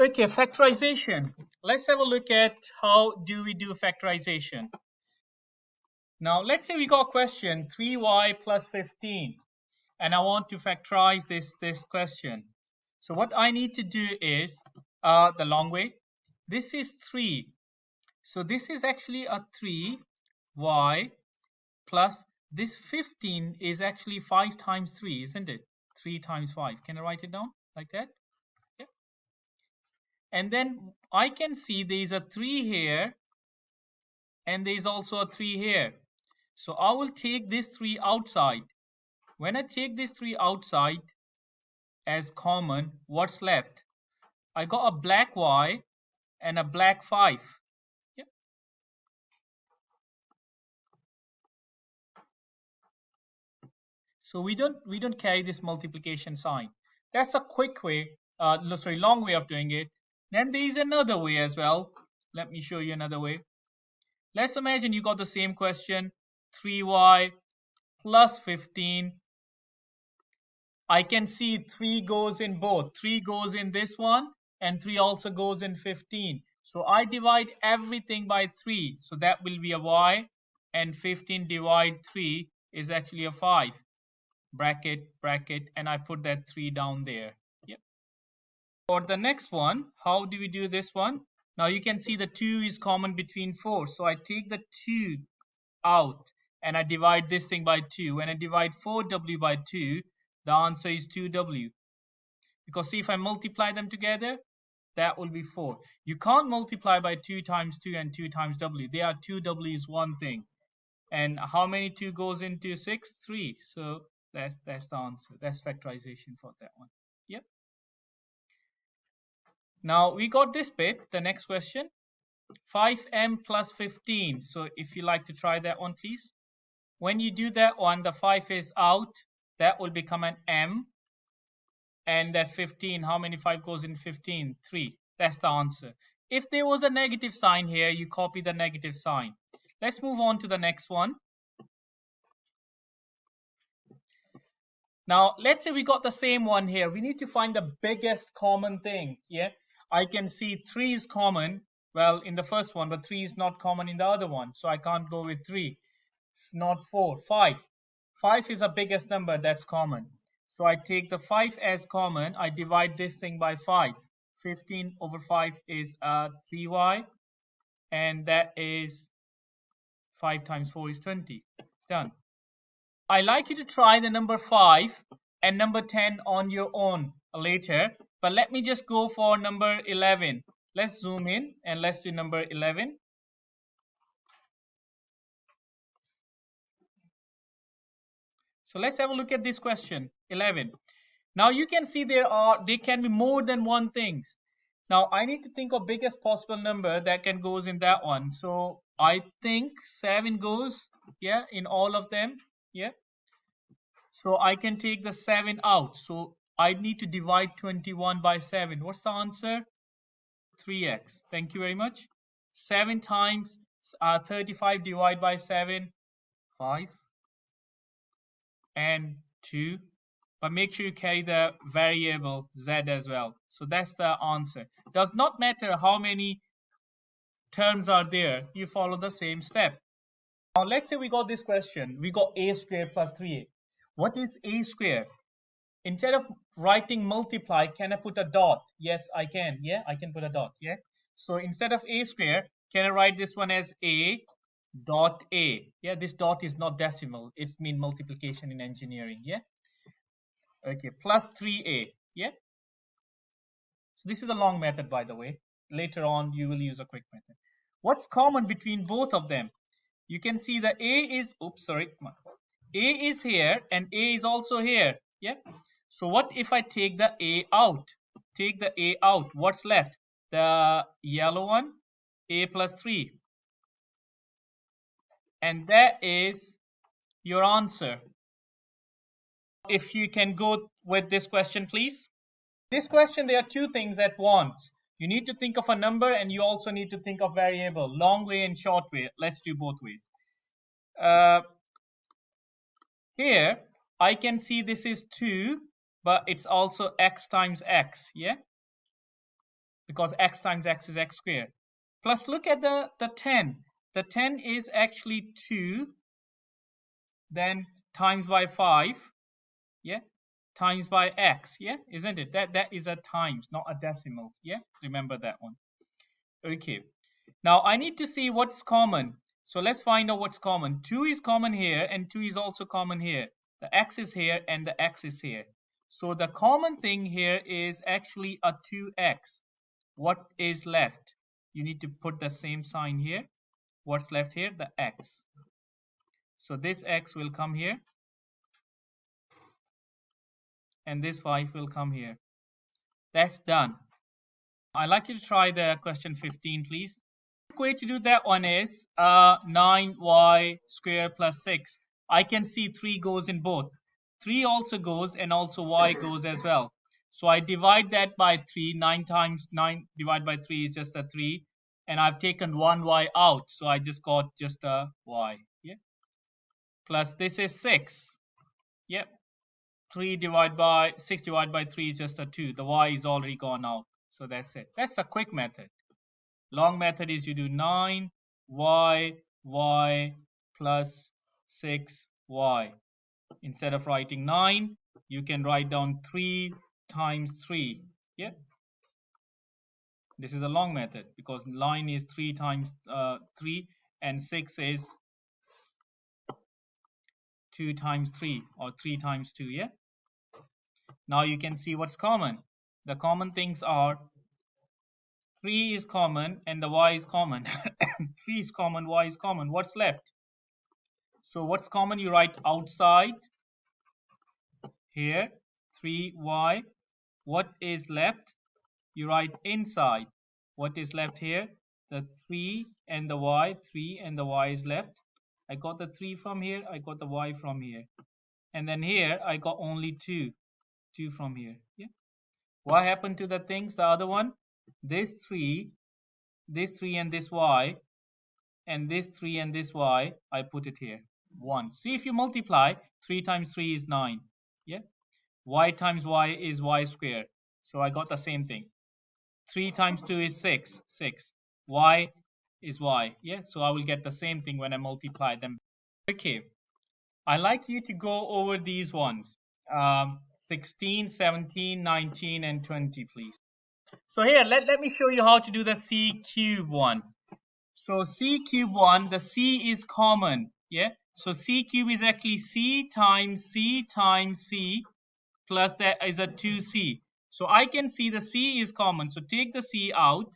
Okay, factorization. Let's have a look at how do we do factorization. Now, let's say we got a question 3y plus 15, and I want to factorize this question. So what I need to do is the long way. This is 3. So this is actually a 3y plus this 15 is actually 5 times 3, isn't it? 3 times 5. Can I write it down like that? Yeah. And then I can see there is a 3 here and there is also a 3 here. So I will take this 3 outside. When I take this 3 outside as common, what's left? I got a black y and a black 5. Yeah. So we don't carry this multiplication sign. That's a quick way, long way of doing it. Then there is another way as well. Let me show you another way. Let's imagine you got the same question, 3y plus 15. I can see 3 goes in both. 3 goes in this one and 3 also goes in 15. So I divide everything by 3. So that will be a y, and 15 divide 3 is actually a 5. Bracket, bracket, and I put that 3 down there. Yep. For the next one, how do we do this one? Now you can see the 2 is common between 4. So I take the 2 out and I divide this thing by 2. When I divide 4w by 2, the answer is 2w. Because see, if I multiply them together, that will be 4. You can't multiply by 2 times 2 and 2 times w. They are 2w is one thing. And how many 2 goes into 6? 3. So that's the answer. That's factorization for that one. Yep. Now we got this bit. The next question, 5m plus 15. So if you like to try that one, please. When you do that one, the 5 is out. That will become an m. And that 15, how many 5 goes in 15? 3. That's the answer. If there was a negative sign here, you copy the negative sign. Let's move on to the next one. Now, let's say we got the same one here. We need to find the biggest common thing. Yeah, I can see 3 is common. Well, in the first one, but 3 is not common in the other one. So I can't go with 3. Not 4. 5. 5 is the biggest number that's common. So I take the 5 as common. I divide this thing by 5. 15 over 5 is 3y. And that is 5 times 4 is 20. Done. I like you to try the number 5 and number 10 on your own later, but let me just go for number 11. Let's zoom in and let's do number 11. So let's have a look at this question 11. Now you can see there can be more than one things. Now I need to think of biggest possible number that can goes in that one. So I think 7 goes, yeah, in all of them. Yeah. So I can take the 7 out. So I need to divide 21 by 7. What's the answer? 3x. Thank you very much. 7 times 35 divided by 7, 5 and 2. But make sure you carry the variable z as well. So that's the answer. Does not matter how many terms are there. You follow the same step. Now let's say we got this question. We got a squared plus 3a. What is a squared? Instead of writing multiply, can I put a dot? Yes, I can. Yeah, I can put a dot. Yeah. So instead of a square, can I write this one as a dot a? Yeah, this dot is not decimal. It means multiplication in engineering. Yeah. Okay, plus 3a. Yeah. So this is a long method, by the way. Later on, you will use a quick method. What's common between both of them? You can see the a is, oops, sorry. A is here and a is also here. Yeah. So what if I take the a out? Take the a out. What's left? The yellow one, a plus 3. And that is your answer. If you can go with this question, please. This question, there are two things at once. You need to think of a number and you also need to think of variable. Long way and short way. Let's do both ways. Here, I can see this is 2, but it's also x times x, yeah? because x times x is x squared. Plus look at the 10. The 10 is actually 2, then times by 5, yeah, times by x, yeah, isn't it? That is a times, not a decimal, yeah, remember that one. Okay, now I need to see what's common. So let's find out what's common. 2 is common here and 2 is also common here. The x is here and the x is here. So the common thing here is actually a 2x. What is left? You need to put the same sign here. What's left here? The x. So this x will come here and this 5 will come here. That's done. I'd like you to try the question 15, please. The way to do that one is 9y squared plus 6. I can see 3 goes in both. 3 also goes and also y goes as well. So I divide that by 3. 9 times 9 divided by 3 is just a 3. And I've taken one y out. So I just got just a y. Yeah. Plus this is 6. Yep. 3 divided by 6 divided by 3 is just a 2. The y is already gone out. So that's it. That's a quick method. Long method is you do 9y y plus 6y. Instead of writing 9, you can write down 3 times 3. Yeah. This is a long method because 9 is 3 times 3 and 6 is 2 times 3 or 3 times 2. Yeah. Now you can see what's common. The common things are 3 is common and the y is common. 3 is common, y is common. What's left? So what's common? You write outside here, 3y. What is left? You write inside. What is left here? The 3 and the y. 3 and the y is left. I got the 3 from here. I got the y from here. And then here, I got only 2. 2 from here. Yeah. What happened to the things? The other one? This 3 and this y, and this 3 and this y, I put it here. 1. See, if you multiply, 3 times 3 is 9. Yeah. Y times y is y squared. So I got the same thing. 3 times 2 is 6. 6. Y is y. Yeah. So I will get the same thing when I multiply them. Okay. I like you to go over these ones. 16, 17, 19, and 20, please. So here, let me show you how to do the C cube one. So C cube one, the C is common. Yeah. So C cube is actually C times C times C plus that is a 2C. So I can see the C is common. So take the C out.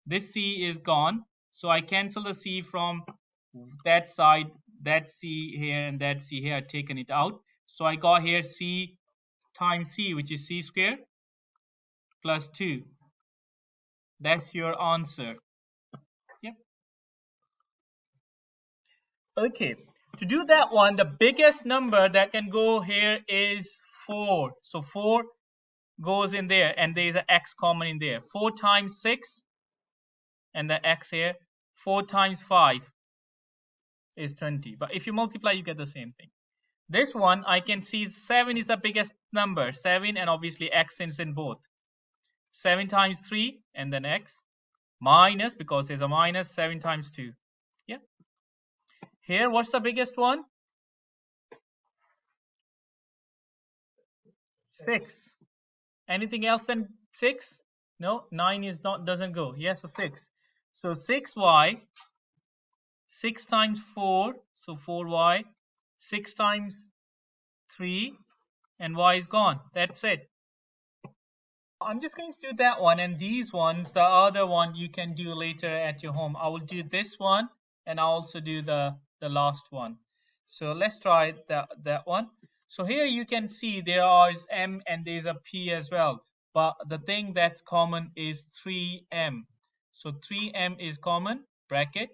This C is gone. So I cancel the C from that side, that C here and that C here. I've taken it out. So I got here C times C, which is C squared plus 2. That's your answer. Yep. Okay. To do that one, the biggest number that can go here is 4. So 4 goes in there and there is an x common in there. 4 times 6 and the x here. 4 times 5 is 20. But if you multiply, you get the same thing. This one, I can see 7 is the biggest number. 7 and obviously x is in both. 7 times 3 and then x minus, because there's a minus, 7 times 2. Yeah. Here, what's the biggest one? 6. Anything else than 6? No, 9 is not, doesn't go. Yes, so 6. So 6y, 6 times 4, so 4y, 6 times 3, and y is gone. That's it. I'm just going to do that one, and these ones, the other one you can do later at your home. I will do this one, and I'll also do the last one. So let's try that one. So here you can see there is m and there's a p as well. But the thing that's common is 3m. So 3m is common, bracket.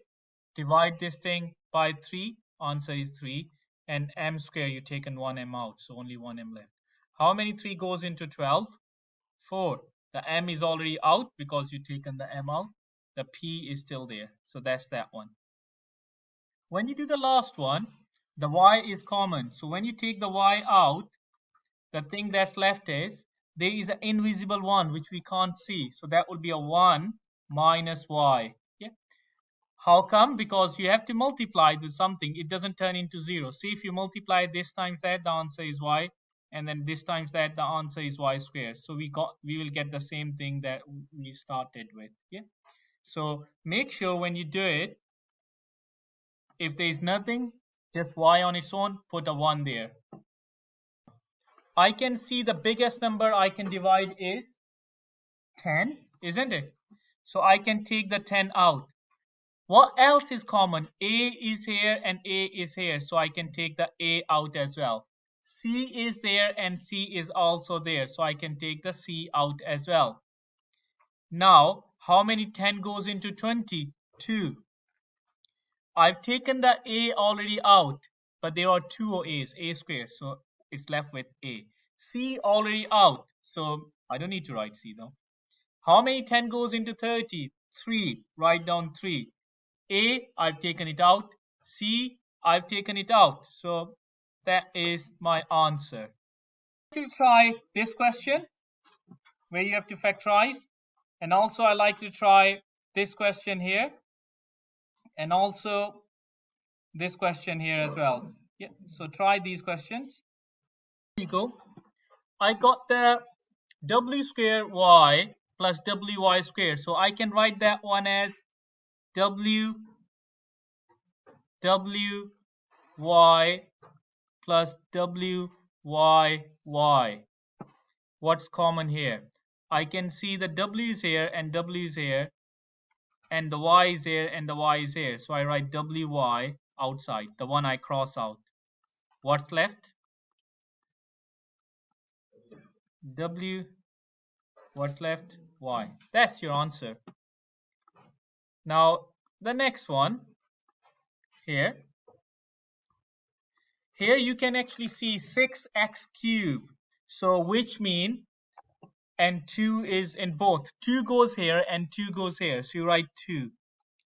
Divide this thing by 3, answer is 3. And m square, you taken 1m out, so only 1m left. How many 3 goes into 12? 4. The m is already out because you taken the m out. The p is still there. So that's that one. When you do the last one, the y is common. So when you take the y out, the thing that's left is there is an invisible 1 which we can't see. So that would be a 1 minus y. Yeah. How come? Because you have to multiply it with something. It doesn't turn into 0. See, if you multiply this times that, the answer is y. And then this times that, the answer is y squared. So we will get the same thing that we started with. Yeah. So make sure when you do it, if there is nothing, just y on its own, put a 1 there. I can see the biggest number I can divide is 10, isn't it? So I can take the 10 out. What else is common? A is here and A is here. So I can take the A out as well. C is there and C is also there. So I can take the C out as well. Now, how many 10 goes into 20? 2. I've taken the A already out, but there are two A's, A squared. So it's left with A. C already out. So I don't need to write C though. How many 10 goes into 30? 3. Write down 3. A, I've taken it out. C, I've taken it out. So that is my answer. Let's try this question where you have to factorize. And also I like to try this question here. And also this question here as well. Yeah, so try these questions. Here you go. I got the w squared y plus wy squared. So I can write that one as y plus y. What's common here? I can see the w is here and w is here, and the y is here and the y is here. So I write wy outside, the one I cross out. What's left? W, what's left? Y. That's your answer. Now, the next one here. Here you can actually see 6x cubed. So which mean, and 2 is in both. 2 goes here and 2 goes here. So you write 2.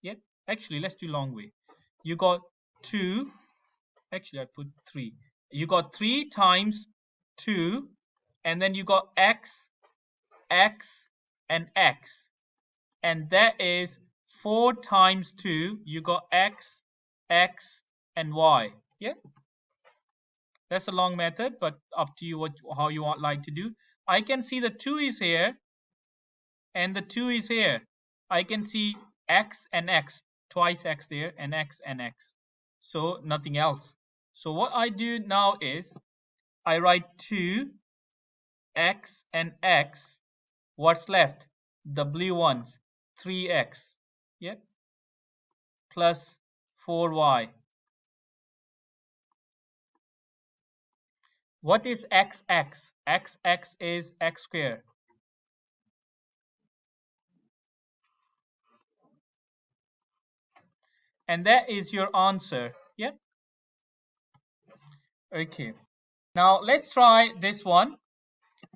Yeah. Actually, let's do long way. You got 2. Actually, I put 3. You got 3 times 2. And then you got x, and x. And that is 4 times 2. You got x, and y. Yeah. That's a long method, but up to you how you like to do. I can see the 2 is here and the 2 is here. I can see x and x, twice x there, and x and x. So nothing else. So what I do now is I write 2 x and x. What's left? The blue ones, 3x. Yeah. Plus 4y. What is xx? Xx is x squared. And that is your answer. Yeah. Okay. Now let's try this one.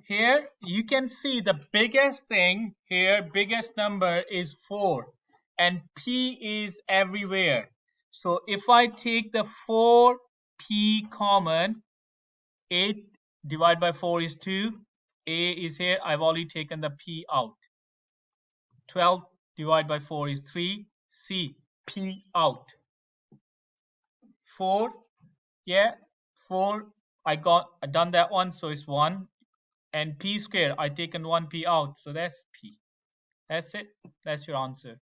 Here you can see the biggest thing here, biggest number is 4. And P is everywhere. So if I take the 4P common, 8 divided by 4 is 2. A is here. I've already taken the P out. 12 divided by 4 is 3. C, P out. 4, yeah, 4. I done that one, so it's 1. And P squared, I taken 1P out, so that's P. That's it. That's your answer.